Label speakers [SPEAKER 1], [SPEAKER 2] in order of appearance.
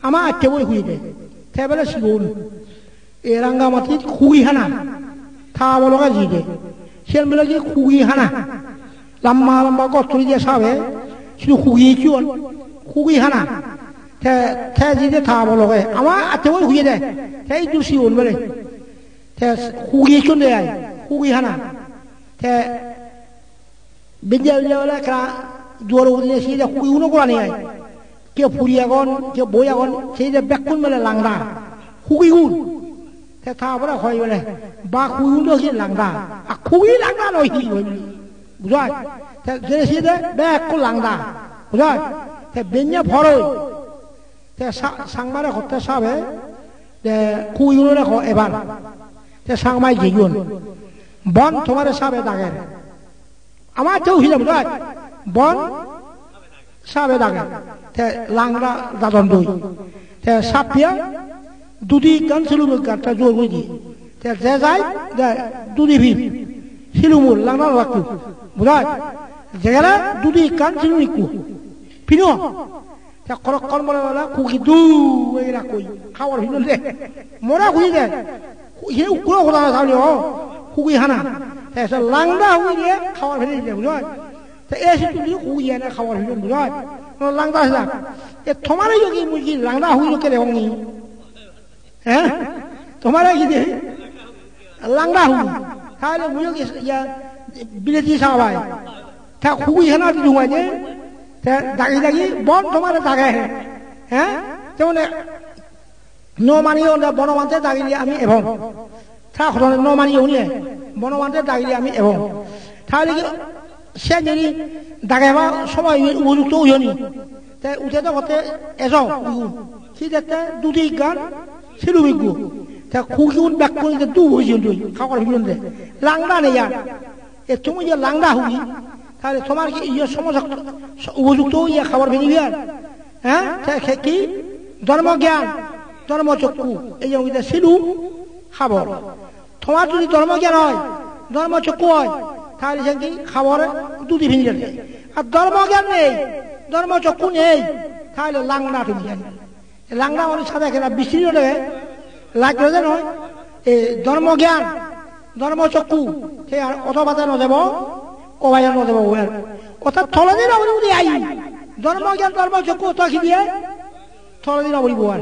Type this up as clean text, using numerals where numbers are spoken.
[SPEAKER 1] ama atewol huyde tebele sigon eranga mati khugi hana tha bologa jide shen bele ji khugi hana lamma lamma gotri je sabe শুধু khugi kion khugi hana te jide tha bologa ama atewol huyde te du sigon bele te khugi kion de ay khugi hana te bidjal jawla ka duoro udine sida khugi uno korani ay ke puriyagon ke boyagon sida bekkun bele langda khugi un te tha bora khoi bele ba khugi un do ki langda a khugi langda no hi বুঝায় te jere sida bekkun langda বুঝায় te benya phoroi te sangmare hotte sabe de khugi uno rekho ebar te sangmai jigun বন তোমারে সাবে দাগের আমার তেও হিলে বুঝায় বন সাবে দাগের তে লাংরা দাদন দুই তে সাপিয়া দুদি গান সিলুমুল গানটা জোর করে দি তে যে যায় দুদি ভি সিলুমুল লাংরা রাখু বুঝায় যেগেরা দুদি গান সিলুমিকু পিনো তে করক কর্মরে বলা কুকি দু এরা কই খাওয়ার হিল দে মোরা কই দে হে উকুরো কথা সামনে ও khugi hana te so langda hui de khawar phiri de bujoy te esi tu li khugi yana khawar phiri bujoy no langda sa e tomare yogi muji langda hui lo kere hongi eh tomare ki de langda hui thale muji ya bileti sa bai ta khugi hana tu jungwa je te dagi bon tomare dage eh temone no mani onda bonowante dagi ami ebon তা ঘটনা ন মানি উনি বনবান্তে দাগিলে আমি এবং তাহলে কি সে যদি দাগাইবা সময় উপযুক্ত উঠনি তাই উঠে তো হতে এসব কি দেখতে দুটি গান সিলুমিগু তা খুগুন ব্যাক করে দু হইছিল তুই খাবার ভিতরে দে লাংদা নেই আর এ তুমি যে লাংদা হুই তাহলে তোমার কি ইয়ে সমস্যা উপযুক্ত ইয়ে খাবার ভিতরে আর হ্যাঁ কি ধর্মজ্ঞান ধর্মচক্ষু এই যে সিলু খাবার তোমার যদি ধর্মজ্ঞান হয় ধর্মচক্ষু হয় তাহলে সে কি খাবার দুটি ভিজে যাবে আর ধর্মজ্ঞান নেই ধর্মচক্ষু নেই তাহলে লাংড়া তুমি জানি লাংড়া মানে সাদা খেলা বৃষ্টি দেবে লাগবে যে নয় এই ধর্মজ্ঞান ধর্মচক্ষু সে আর অথবা নদেব কবাই নদেব অর্থাৎ থলদিন অবধি আই ধর্মজ্ঞান ধর্মচক্ষু অত কি দিয়ে থলদিন অবধি আর